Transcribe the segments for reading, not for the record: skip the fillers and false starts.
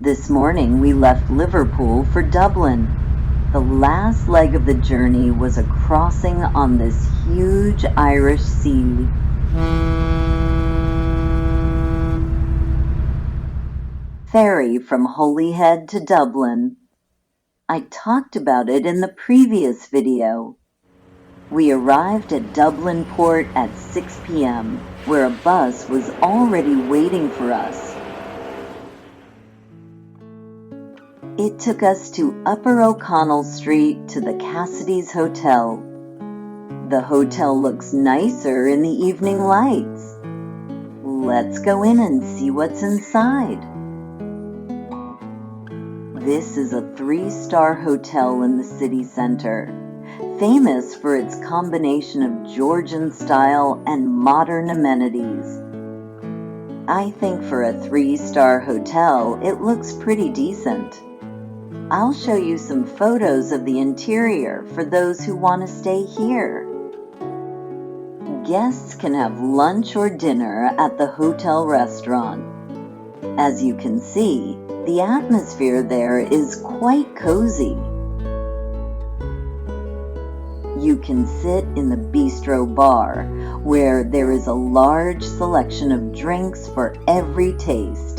This morning we left Liverpool for Dublin. The last leg of the journey was a crossing on this huge Irish sea. Ferry from Holyhead to Dublin. I talked about it in the previous video. We arrived at Dublin port at 6 p.m., where a bus was already waiting for us. It took us to Upper O'Connell Street to the Cassidys Hotel. The hotel looks nicer in the evening lights. Let's go in and see what's inside. This is a 3-star hotel in the city center, famous for its combination of Georgian style and modern amenities. I think for a 3-star hotel, it looks pretty decent. I'll show you some photos of the interior for those who want to stay here. Guests can have lunch or dinner at the hotel restaurant. As you can see, the atmosphere there is quite cozy. You can sit in the bistro bar, where there is a large selection of drinks for every taste.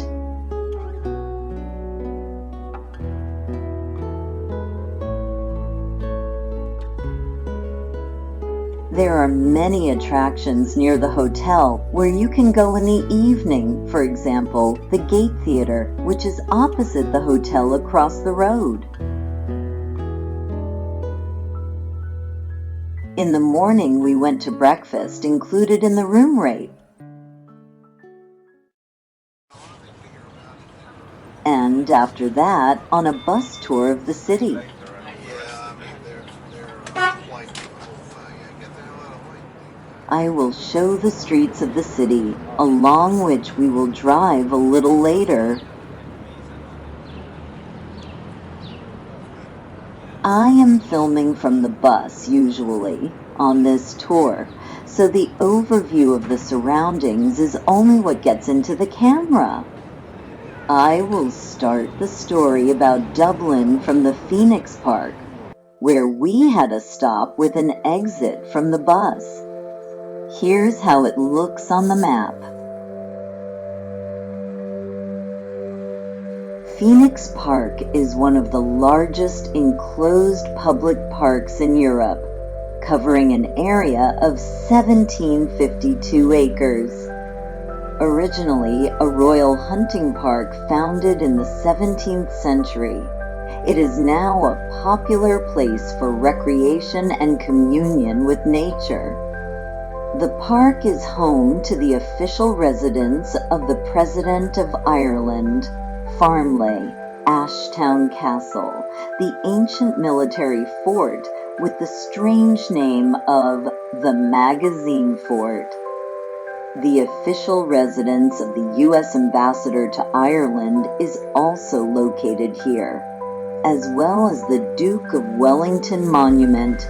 There are many attractions near the hotel where you can go in the evening, for example, the Gate Theatre, which is opposite the hotel across the road. In the morning, we went to breakfast included in the room rate. And after that, on a bus tour of the city. I will show the streets of the city, along which we will drive a little later. I am filming from the bus, usually, on this tour, so the overview of the surroundings is only what gets into the camera. I will start the story about Dublin from the Phoenix Park, where we had a stop with an exit from the bus. Here's how it looks on the map. Phoenix Park is one of the largest enclosed public parks in Europe, covering an area of 1,752 acres. Originally a royal hunting park founded in the 17th century, it is now a popular place for recreation and communion with nature. The park is home to the official residence of the President of Ireland, Farmley, Ashtown Castle, the ancient military fort with the strange name of the Magazine Fort. The official residence of the U.S. Ambassador to Ireland is also located here, as well as the Duke of Wellington Monument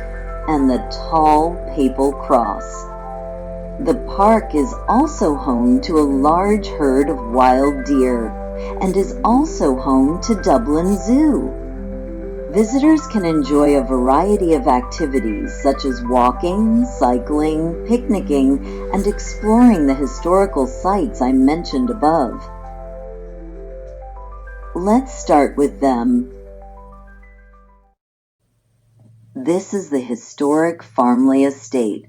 and the tall papal cross. The park is also home to a large herd of wild deer and is also home to Dublin Zoo. Visitors can enjoy a variety of activities such as walking, cycling, picnicking, and exploring the historical sites I mentioned above. Let's start with them. This is the historic Farmley Estate,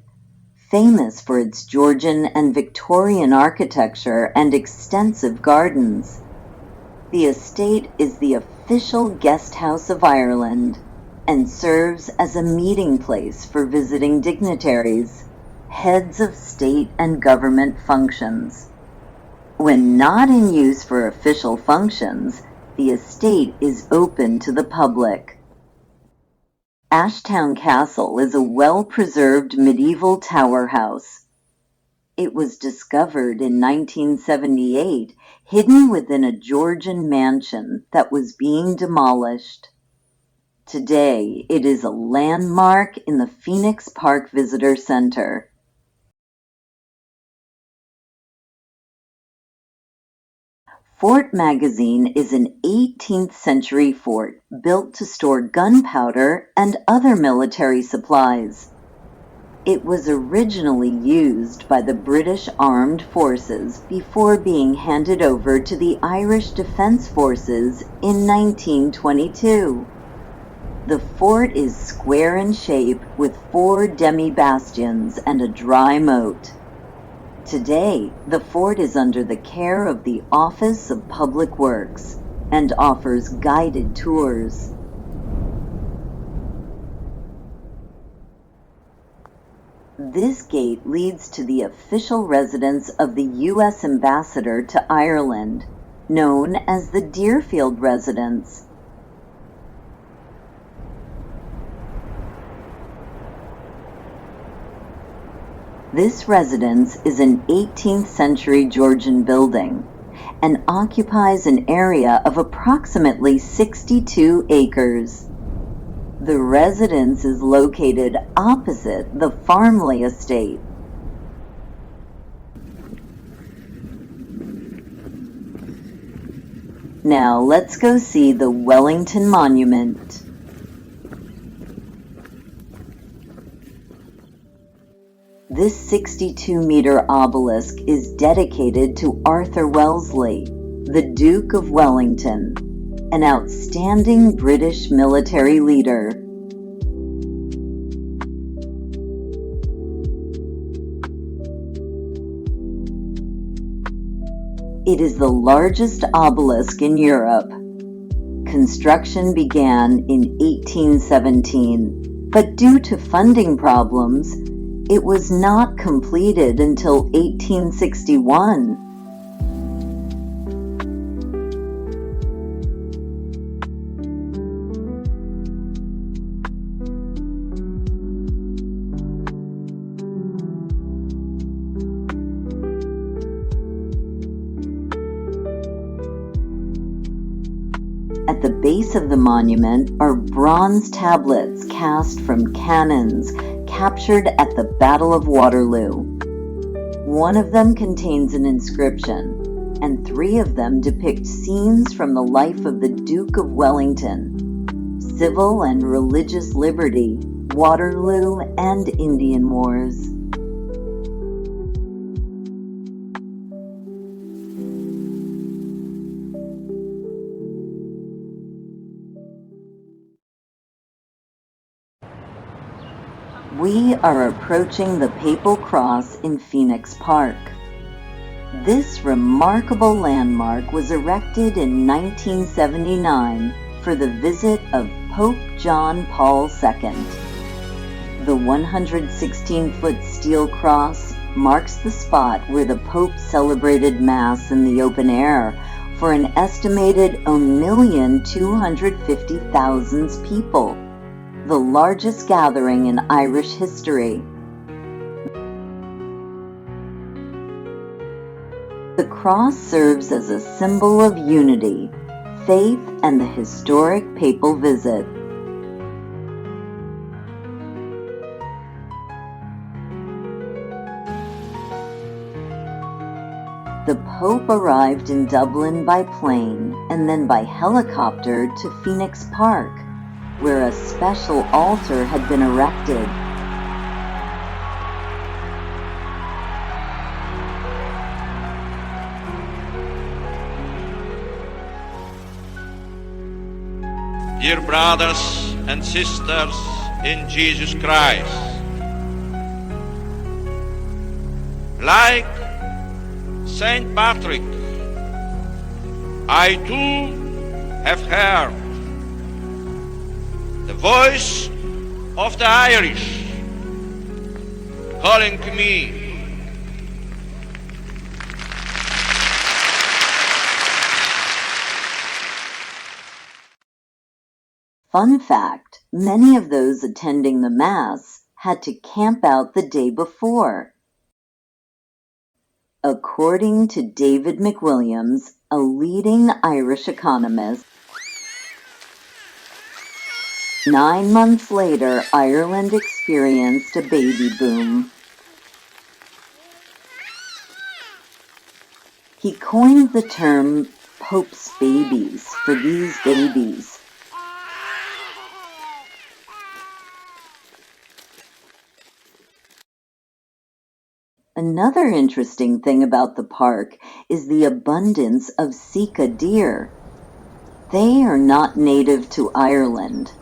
famous for its Georgian and Victorian architecture and extensive gardens. The estate is the official guest house of Ireland and serves as a meeting place for visiting dignitaries, heads of state and government functions. When not in use for official functions, the estate is open to the public. Ashtown Castle is a well-preserved medieval tower house. It was discovered in 1978, hidden within a Georgian mansion that was being demolished. Today, it is a landmark in the Phoenix Park Visitor Center. Fort Magazine is an 18th century fort built to store gunpowder and other military supplies. It was originally used by the British Armed Forces before being handed over to the Irish Defence Forces in 1922. The fort is square in shape with 4 demi-bastions and a dry moat. Today, the fort is under the care of the Office of Public Works and offers guided tours. This gate leads to the official residence of the U.S. Ambassador to Ireland, known as the Deerfield Residence. This residence is an 18th century Georgian building and occupies an area of approximately 62 acres. The residence is located opposite the Farmley estate. Now let's go see the Wellington Monument. This 62-meter obelisk is dedicated to Arthur Wellesley, the Duke of Wellington, an outstanding British military leader. It is the largest obelisk in Europe. Construction began in 1817, but due to funding problems, it was not completed until 1861. At the base of the monument are bronze tablets cast from cannons captured at the Battle of Waterloo. One of them contains an inscription, and 3 of them depict scenes from the life of the Duke of Wellington, civil and religious liberty, Waterloo, and Indian Wars. We are approaching the Papal Cross in Phoenix Park. This remarkable landmark was erected in 1979 for the visit of Pope John Paul II. The 116-foot steel cross marks the spot where the Pope celebrated Mass in the open air for an estimated 1,250,000 people, the largest gathering in Irish history. The cross serves as a symbol of unity, faith, and the historic papal visit. The Pope arrived in Dublin by plane and then by helicopter to Phoenix Park, where a special altar had been erected. Dear brothers and sisters in Jesus Christ, like Saint Patrick, I too have heard the voice of the Irish calling to me. Fun fact, many of those attending the Mass had to camp out the day before. According to David McWilliams, a leading Irish economist, 9 months later, Ireland experienced a baby boom. He coined the term Pope's babies for these babies. Another interesting thing about the park is the abundance of Sika deer. They are not native to Ireland.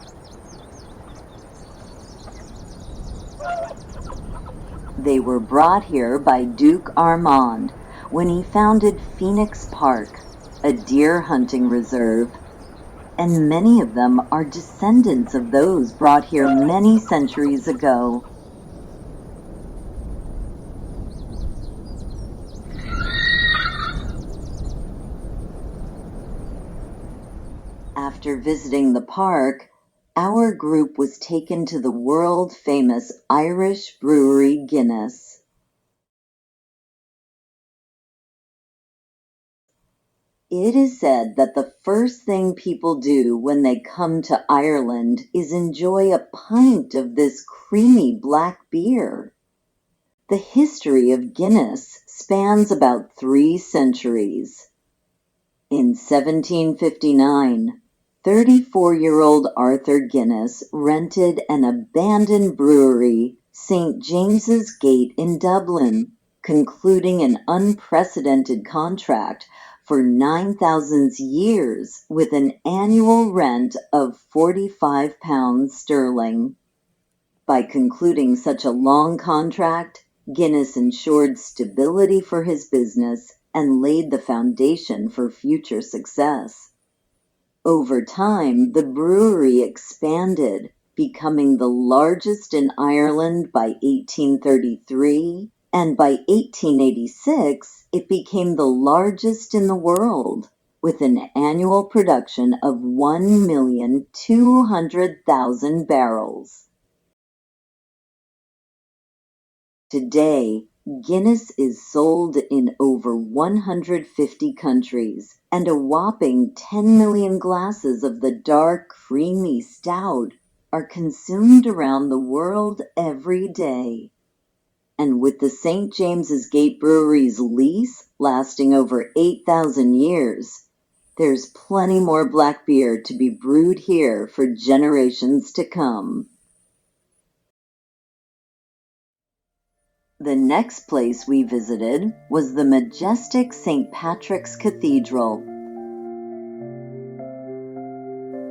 They were brought here by Duke Armand when he founded Phoenix Park, a deer hunting reserve, and many of them are descendants of those brought here many centuries ago. After visiting the park, our group was taken to the world-famous Irish brewery Guinness. It is said that the first thing people do when they come to Ireland is enjoy a pint of this creamy black beer. The history of Guinness spans about 3 centuries. In 1759, 34-year-old Arthur Guinness rented an abandoned brewery, St. James's Gate in Dublin, concluding an unprecedented contract for 9,000 years with an annual rent of £45 sterling. By concluding such a long contract, Guinness ensured stability for his business and laid the foundation for future success. Over time, the brewery expanded, becoming the largest in Ireland by 1833, and by 1886 it became the largest in the world, with an annual production of 1,200,000 barrels. Today, Guinness is sold in over 150 countries, and a whopping 10 million glasses of the dark, creamy stout are consumed around the world every day. And with the St. James's Gate Brewery's lease lasting over 8,000 years, there's plenty more black beer to be brewed here for generations to come. The next place we visited was the majestic St. Patrick's Cathedral.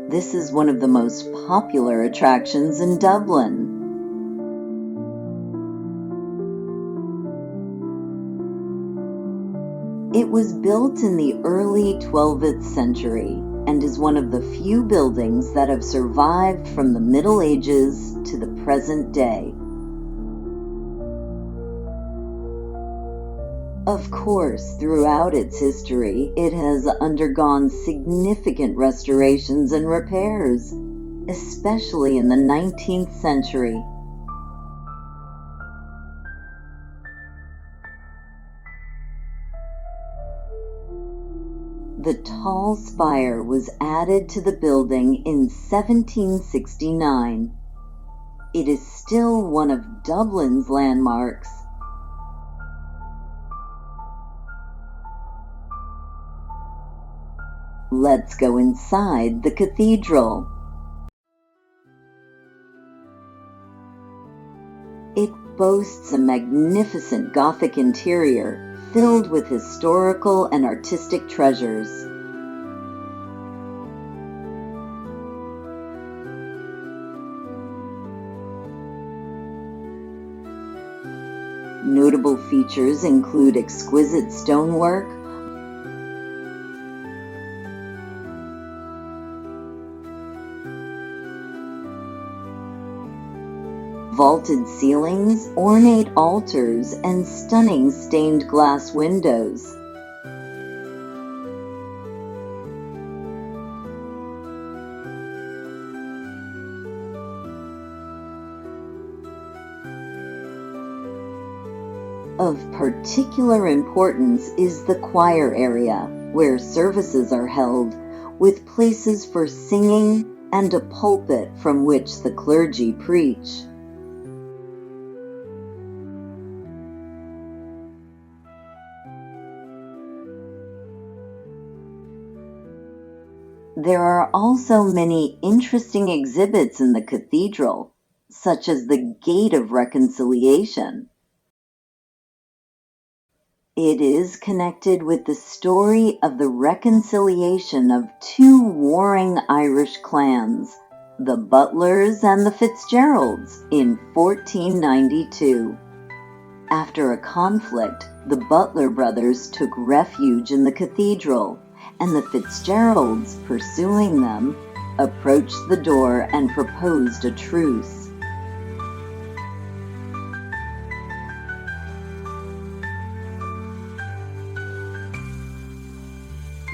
This is one of the most popular attractions in Dublin. It was built in the early 12th century and is one of the few buildings that have survived from the Middle Ages to the present day. Of course, throughout its history, it has undergone significant restorations and repairs, especially in the 19th century. The tall spire was added to the building in 1769. It is still one of Dublin's landmarks. Let's go inside the cathedral. It boasts a magnificent Gothic interior filled with historical and artistic treasures. Notable features include exquisite stonework, vaulted ceilings, ornate altars, and stunning stained glass windows. Of particular importance is the choir area, where services are held, with places for singing and a pulpit from which the clergy preach. There are also many interesting exhibits in the cathedral, such as the Gate of Reconciliation. It is connected with the story of the reconciliation of two warring Irish clans, the Butlers and the Fitzgeralds, in 1492. After a conflict, the Butler brothers took refuge in the cathedral, and the Fitzgeralds, pursuing them, approached the door and proposed a truce.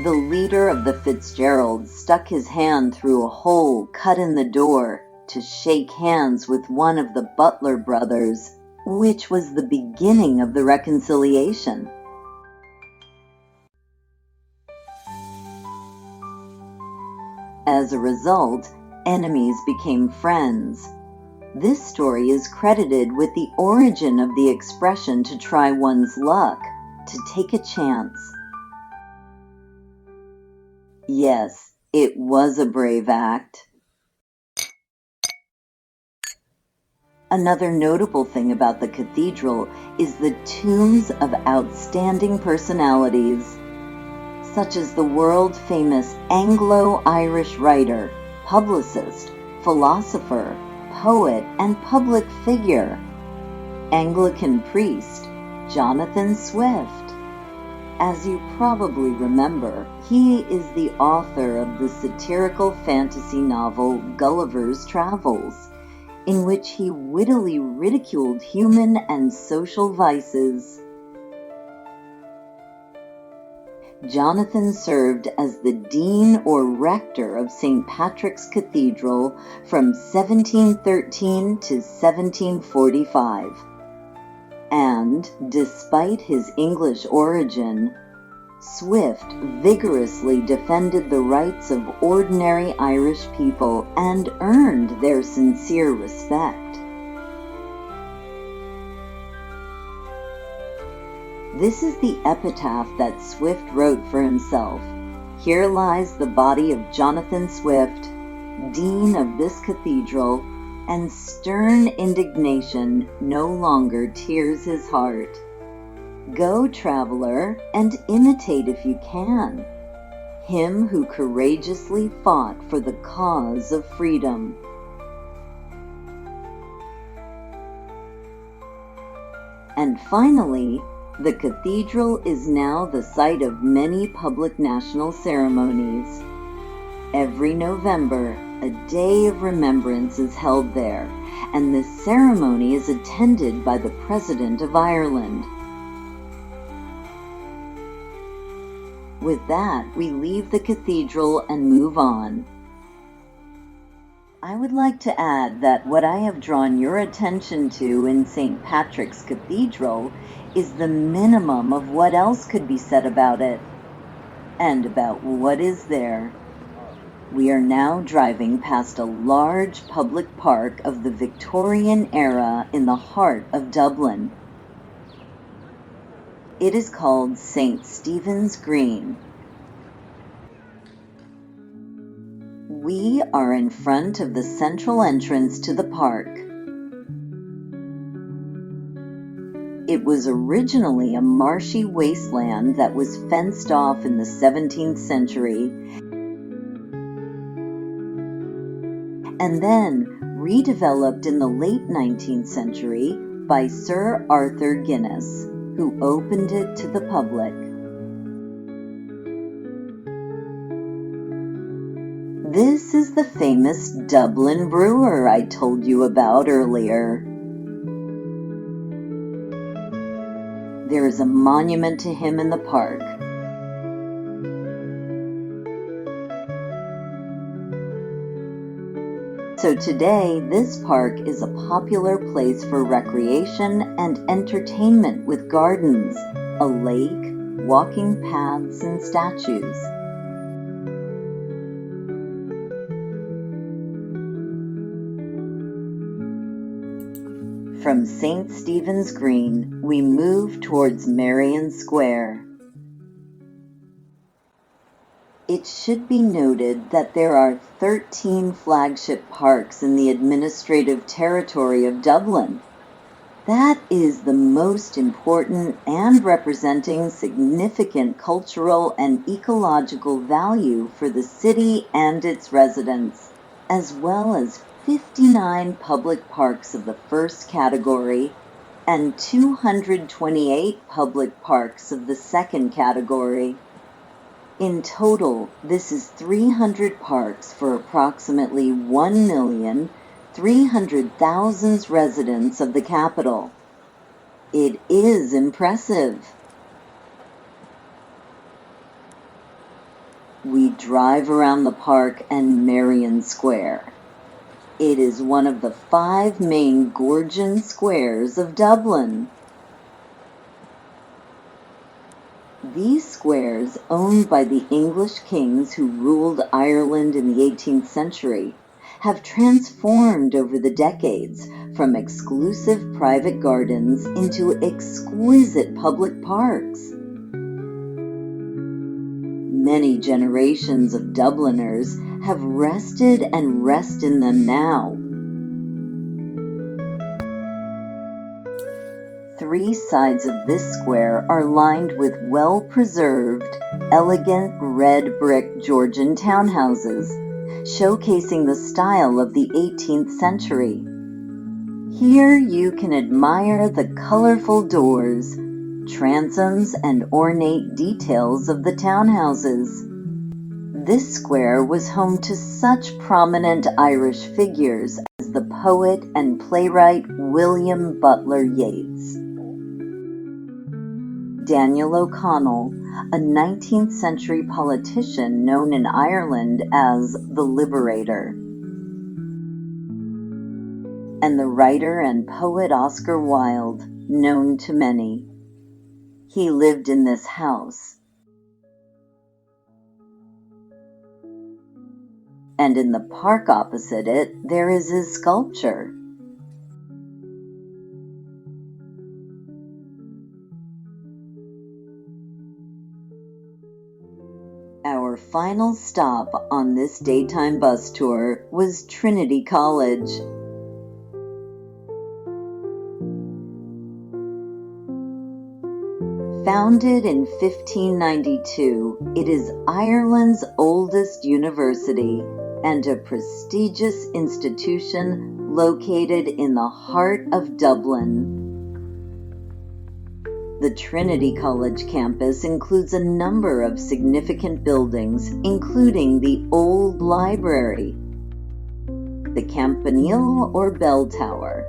The leader of the Fitzgeralds stuck his hand through a hole cut in the door to shake hands with one of the Butler brothers, which was the beginning of the reconciliation. As a result, enemies became friends. This story is credited with the origin of the expression to try one's luck, to take a chance. Yes, it was a brave act. Another notable thing about the cathedral is the tombs of outstanding personalities, such as the world-famous Anglo-Irish writer, publicist, philosopher, poet, and public figure, Anglican priest, Jonathan Swift. As you probably remember, he is the author of the satirical fantasy novel Gulliver's Travels, in which he wittily ridiculed human and social vices. Jonathan served as the dean or rector of St. Patrick's Cathedral from 1713 to 1745. And, despite his English origin, Swift vigorously defended the rights of ordinary Irish people and earned their sincere respect. This is the epitaph that Swift wrote for himself. Here lies the body of Jonathan Swift, dean of this cathedral, and stern indignation no longer tears his heart. Go, traveler, and imitate if you can him who courageously fought for the cause of freedom. And finally, the cathedral is now the site of many public national ceremonies. Every November, a day of remembrance is held there, and this ceremony is attended by the President of Ireland. With that, we leave the cathedral and move on. I would like to add that what I have drawn your attention to in St. Patrick's Cathedral is the minimum of what else could be said about it, and about what is there. We are now driving past a large public park of the Victorian era in the heart of Dublin. It is called St. Stephen's Green. We are in front of the central entrance to the park. It was originally a marshy wasteland that was fenced off in the 17th century and then redeveloped in the late 19th century by Sir Arthur Guinness, who opened it to the public. This is the famous Dublin brewer I told you about earlier. There is a monument to him in the park. So today, this park is a popular place for recreation and entertainment with gardens, a lake, walking paths, and statues. From St. Stephen's Green, we move towards Merrion Square. It should be noted that there are 13 flagship parks in the administrative territory of Dublin. That is the most important and representing significant cultural and ecological value for the city and its residents, as well as 59 public parks of the first category and 228 public parks of the second category. In total, this is 300 parks for approximately 1,300,000 residents of the capital. It is impressive. We drive around the park and Merrion Square. It is one of the 5 main Gorgian squares of Dublin. These squares, owned by the English kings who ruled Ireland in the 18th century, have transformed over the decades from exclusive private gardens into exquisite public parks. Many generations of Dubliners have rested and rest in them now. 3 sides of this square are lined with well-preserved, elegant red brick Georgian townhouses, showcasing the style of the 18th century. Here you can admire the colorful doors, transoms, and ornate details of the townhouses. This square was home to such prominent Irish figures as the poet and playwright William Butler Yeats. Daniel O'Connell, a 19th century politician known in Ireland as the Liberator, and the writer and poet Oscar Wilde, known to many. He lived in this house. And in the park opposite it, there is his sculpture. Our final stop on this daytime bus tour was Trinity College. Founded in 1592, it is Ireland's oldest university and a prestigious institution located in the heart of Dublin. The Trinity College campus includes a number of significant buildings, including the Old Library, the Campanile or Bell Tower,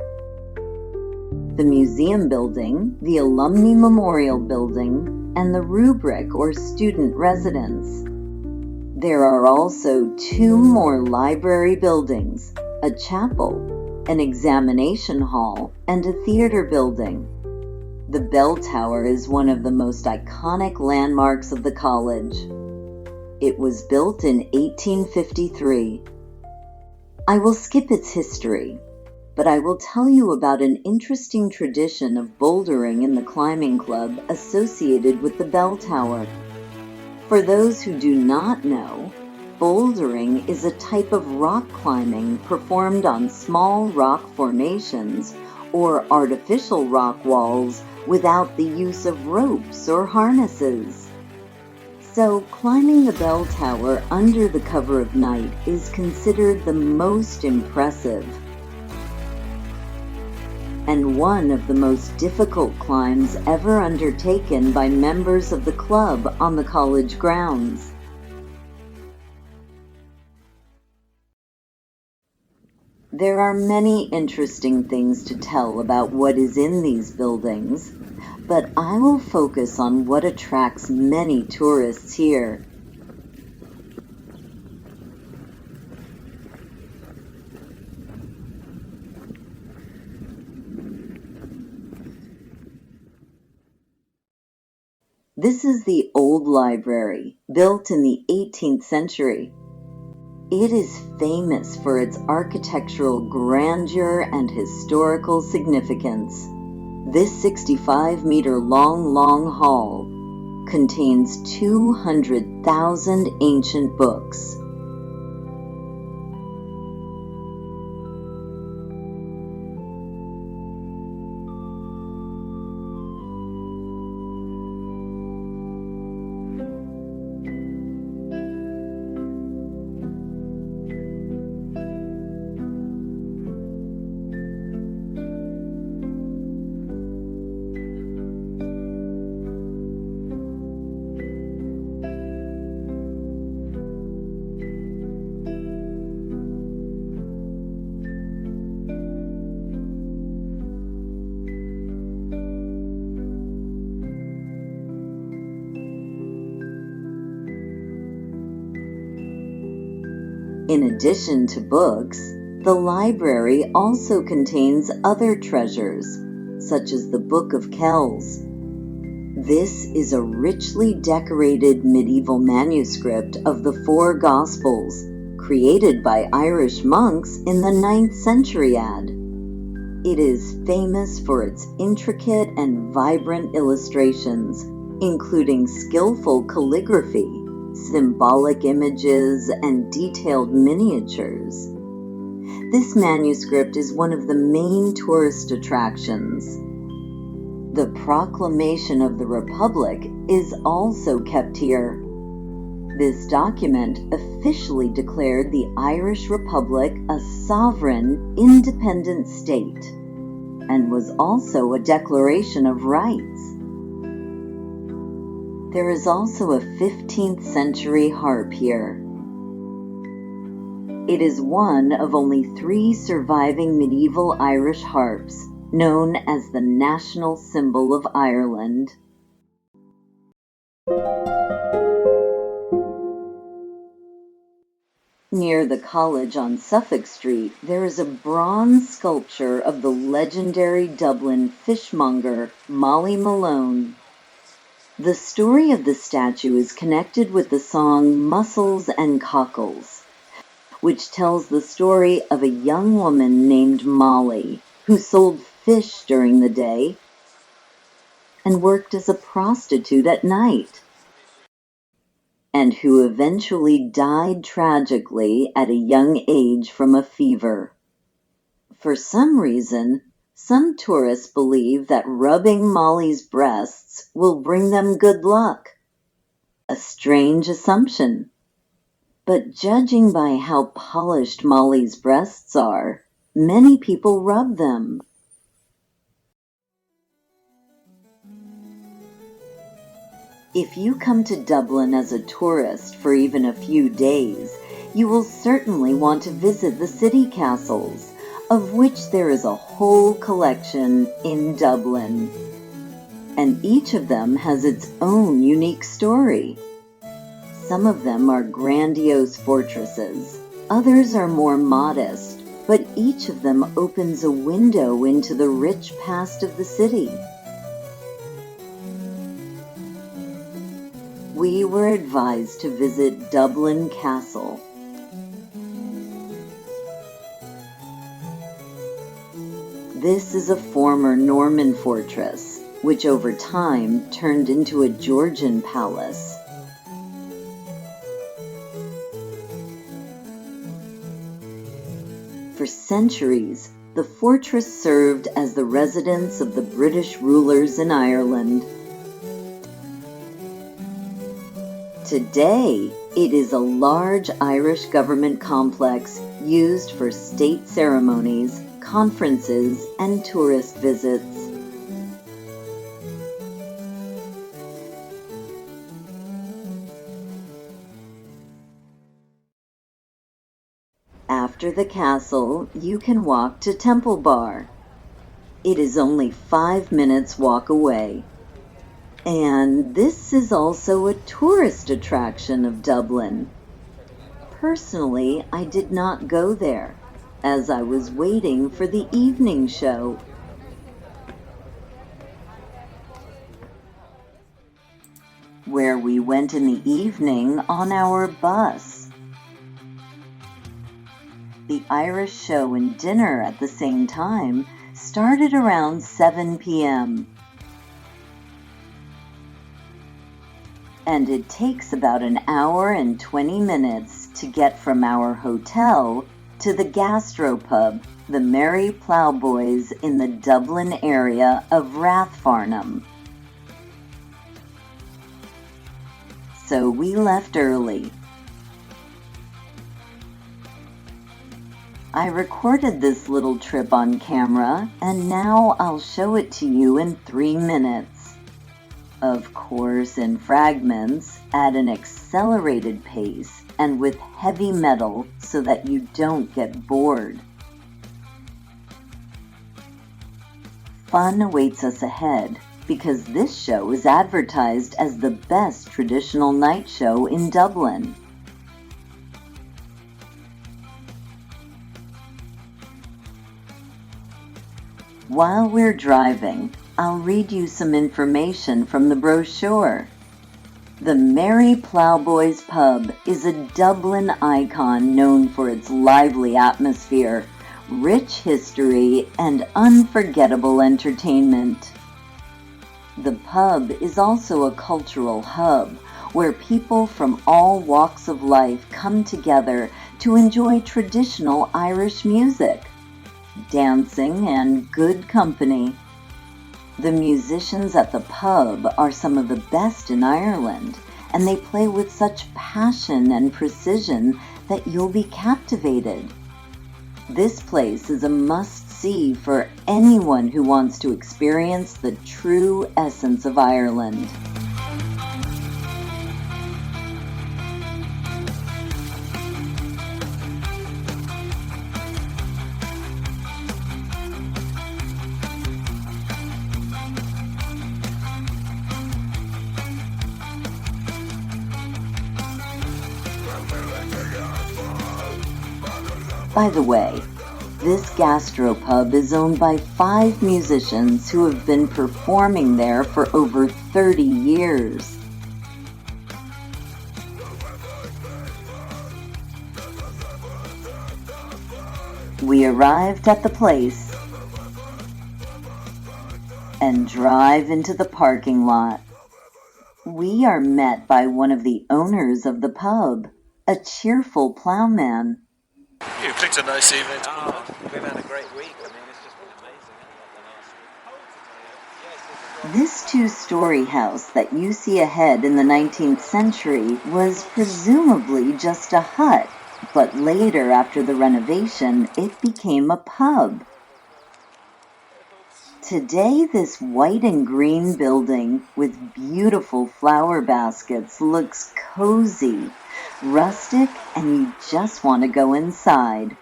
the Museum Building, the Alumni Memorial Building, and the Rubric or Student Residence. There are also 2 more library buildings, a chapel, an examination hall, and a theater building. The Bell Tower is one of the most iconic landmarks of the college. It was built in 1853. I will skip its history, but I will tell you about an interesting tradition of bouldering in the climbing club associated with the Bell Tower. For those who do not know, bouldering is a type of rock climbing performed on small rock formations or artificial rock walls without the use of ropes or harnesses. So climbing the Bell Tower under the cover of night is considered the most impressive and one of the most difficult climbs ever undertaken by members of the club on the college grounds. There are many interesting things to tell about what is in these buildings, but I will focus on what attracts many tourists here. This is the Old Library, built in the 18th century. It is famous for its architectural grandeur and historical significance. This 65-meter long hall contains 200,000 ancient books. In addition to books, the library also contains other treasures, such as the Book of Kells. This is a richly decorated medieval manuscript of the four Gospels, created by Irish monks in the 9th century AD. It is famous for its intricate and vibrant illustrations, including skillful calligraphy, symbolic images, and detailed miniatures. This manuscript is one of the main tourist attractions. The Proclamation of the Republic is also kept here. This document officially declared the Irish Republic a sovereign, independent state, and was also a declaration of rights. There is also a 15th century harp here. It is one of only 3 surviving medieval Irish harps, known as the national symbol of Ireland. Near the college on Suffolk Street, there is a bronze sculpture of the legendary Dublin fishmonger Molly Malone. The story of the statue is connected with the song Mussels and Cockles, which tells the story of a young woman named Molly who sold fish during the day and worked as a prostitute at night, and who eventually died tragically at a young age from a fever. For some reason, some tourists believe that rubbing Molly's breasts will bring them good luck. A strange assumption. But judging by how polished Molly's breasts are, many people rub them. If you come to Dublin as a tourist for even a few days, you will certainly want to visit the city castles, of which there is a whole collection in Dublin. And each of them has its own unique story. Some of them are grandiose fortresses, others are more modest, but each of them opens a window into the rich past of the city. We were advised to visit Dublin Castle. This is a former Norman fortress, which over time turned into a Georgian palace. For centuries, the fortress served as the residence of the British rulers in Ireland. Today, it is a large Irish government complex used for state ceremonies, conferences, and tourist visits. After the castle, you can walk to Temple Bar. It is only 5 minutes walk away. And this is also a tourist attraction of Dublin. Personally, I did not go there, as I was waiting for the evening show. Where we went in the evening on our bus. The Irish show and dinner at the same time started around 7 p.m. and it takes about an hour and 20 minutes to get from our hotel to the Gastro Pub, the Merry Ploughboys in the Dublin area of Rathfarnham. So we left early. I recorded this little trip on camera, and now I'll show it to you in 3 minutes. Of course, in fragments, at an accelerated pace, and with heavy metal so that you don't get bored. Fun awaits us ahead, because this show is advertised as the best traditional night show in Dublin. While we're driving, I'll read you some information from the brochure. The Merry Ploughboys Pub is a Dublin icon known for its lively atmosphere, rich history, and unforgettable entertainment. The pub is also a cultural hub where people from all walks of life come together to enjoy traditional Irish music, dancing, and good company. The musicians at the pub are some of the best in Ireland, and they play with such passion and precision that you'll be captivated. This place is a must-see for anyone who wants to experience the true essence of Ireland. By the way, this gastropub is owned by 5 musicians who have been performing there for over 30 years. We arrived at the place and drive into the parking lot. We are met by one of the owners of the pub, a cheerful plowman. You picked a nice evening. We've had a great week. I mean, it's just been amazing. This 2-story house that you see ahead in the 19th century was presumably just a hut, but later, after the renovation, it became a pub. Today, this white and green building with beautiful flower baskets looks cozy, rustic, and you just want to go inside.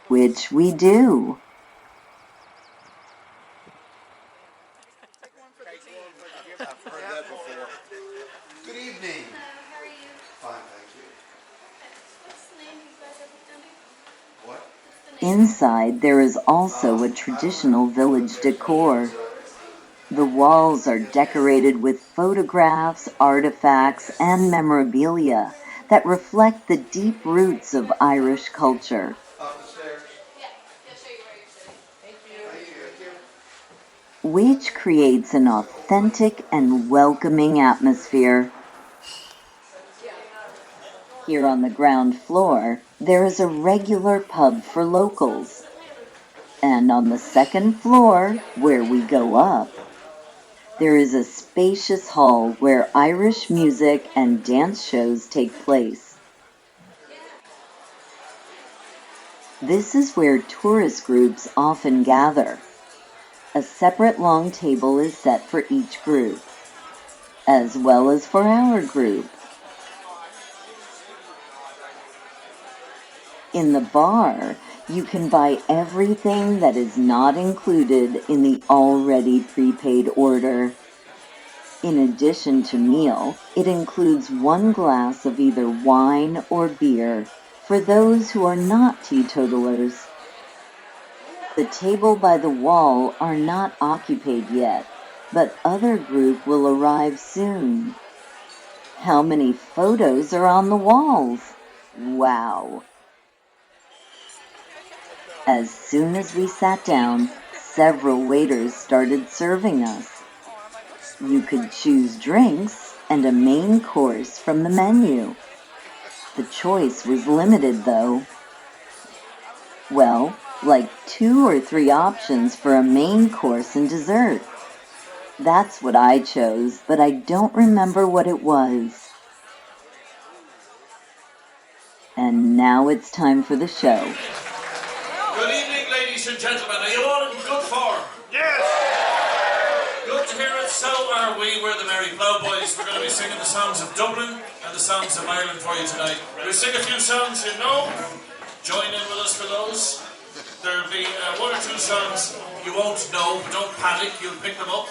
Which we do. I've heard that before. Good evening. How are you? Fine, thank you. What's the name you guys are pretending? What? Inside, there is also a traditional village decor. The walls are decorated with photographs, artifacts, and memorabilia that reflect the deep roots of Irish culture. Up the stairs. Yeah, he'll show you where you're sitting. Thank you. Thank you. Which creates an authentic and welcoming atmosphere. Here on the ground floor, there is a regular pub for locals. And on the second floor, where we go up, there is a spacious hall where Irish music and dance shows take place. This is where tourist groups often gather. A separate long table is set for each group, as well as for our group. In the bar, you can buy everything that is not included in the already prepaid order. In addition to meal, it includes 1 glass of either wine or beer for those who are not teetotalers. The table by the wall are not occupied yet, but other group will arrive soon. How many photos are on the walls? Wow! As soon as we sat down, several waiters started serving us. You could choose drinks and a main course from the menu. The choice was limited, though. Well, like 2 or 3 options for a main course and dessert. That's what I chose, but I don't remember what it was. And now it's time for the show. Good evening, ladies and gentlemen. Are you all in good form? Yes! Good to hear it. So are we. We're the Merry Ploughboys. We're going to be singing the songs of Dublin and the songs of Ireland for you tonight. We'll sing a few songs you know. Join in with us for those. There'll be 1 or 2 songs you won't know, but don't panic. You'll pick them up.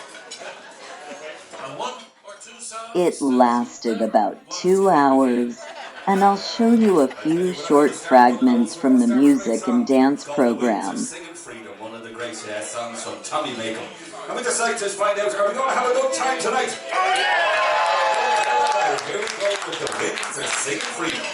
And 1 or 2 songs... It lasted about 2 hours, and I'll show you a few short fragments from the music and dance program. Singing Freedom, one of the great songs from Tommy Makem. And we'd just like to find out, are we going to have a good time tonight? Oh yeah! Here we go with the Winds and Singing Freedom.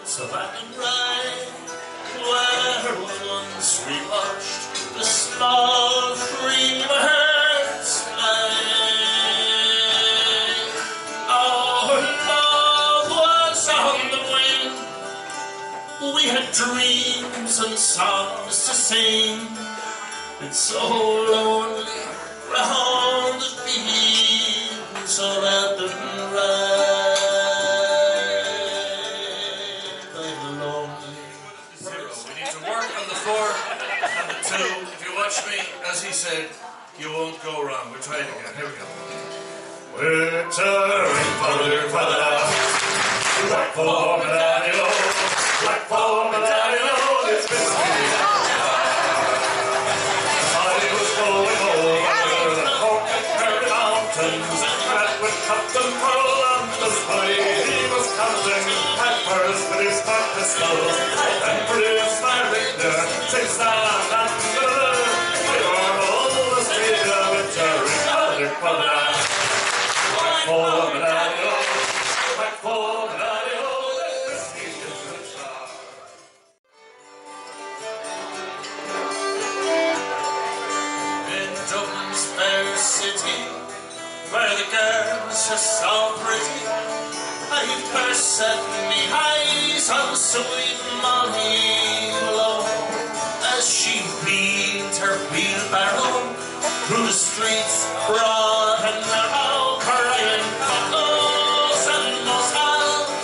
So back and right, where once we watched the small free birds fly. Our love was on the wing. We had dreams and songs to sing. It's so lonely round the field, so that the me, as he said, you won't go wrong. We'll try it again. Here we go. Winter in black for Medallion, black for Medallion, it's been I was going over the Cork and Kerry mountains, and with Captain Pearl on the spray, he was counting peppers with his back pistol, and produced my victor, 6 down and where the girls are so pretty, I've first set me eyes on sweet Molly Malone as she beat her wheelbarrow through the streets broad and narrow, crying cockles and mosals,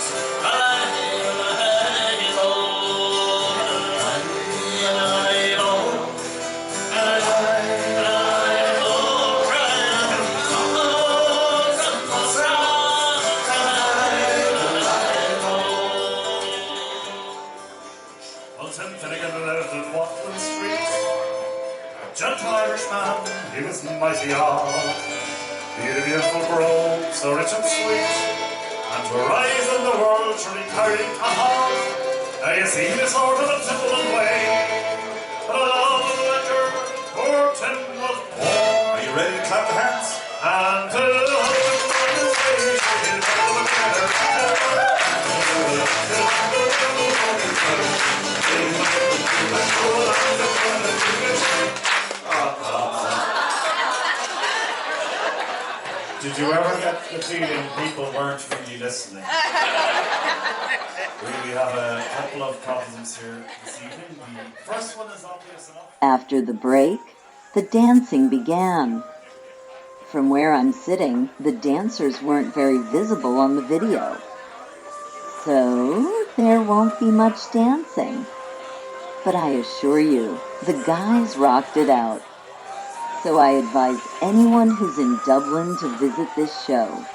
he was mighty odd. Beautiful grove, so rich and sweet, and to rise in the world shall be carried to heart. Now you see this sort of a simple way, but a love letter poor Tim was born. Are you ready to clap the hands? And to the husband say, she'll come together. you ever get the feeling people weren't really listening? We have a couple of problems here this evening. The first one is obvious enough. After the break, the dancing began. From where I'm sitting, the dancers weren't very visible on the video. So, there won't be much dancing. But I assure you, the guys rocked it out. So I advise anyone who's in Dublin to visit this show.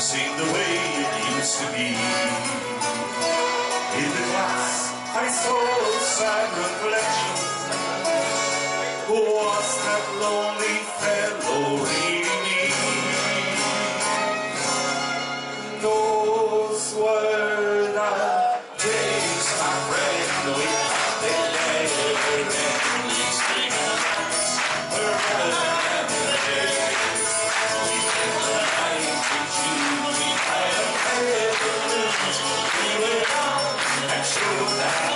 seemed the way it used to be. In the glass I saw a sad reflection. Who was that lonely fellow really me? Those were the days, my friend. We have been there in these dreams. Forever and the days. We feel the night with you. We had a we went on and showed that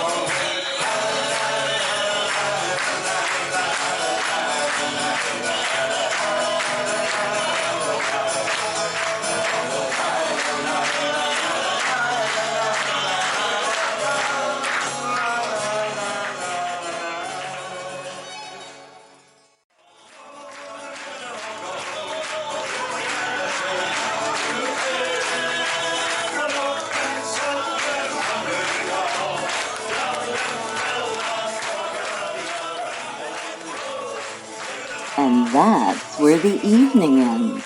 that's where the evening ends.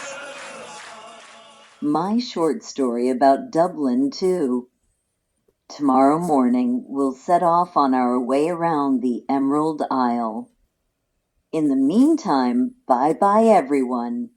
My short story about Dublin, too. Tomorrow morning, we'll set off on our way around the Emerald Isle. In the meantime, bye-bye, everyone.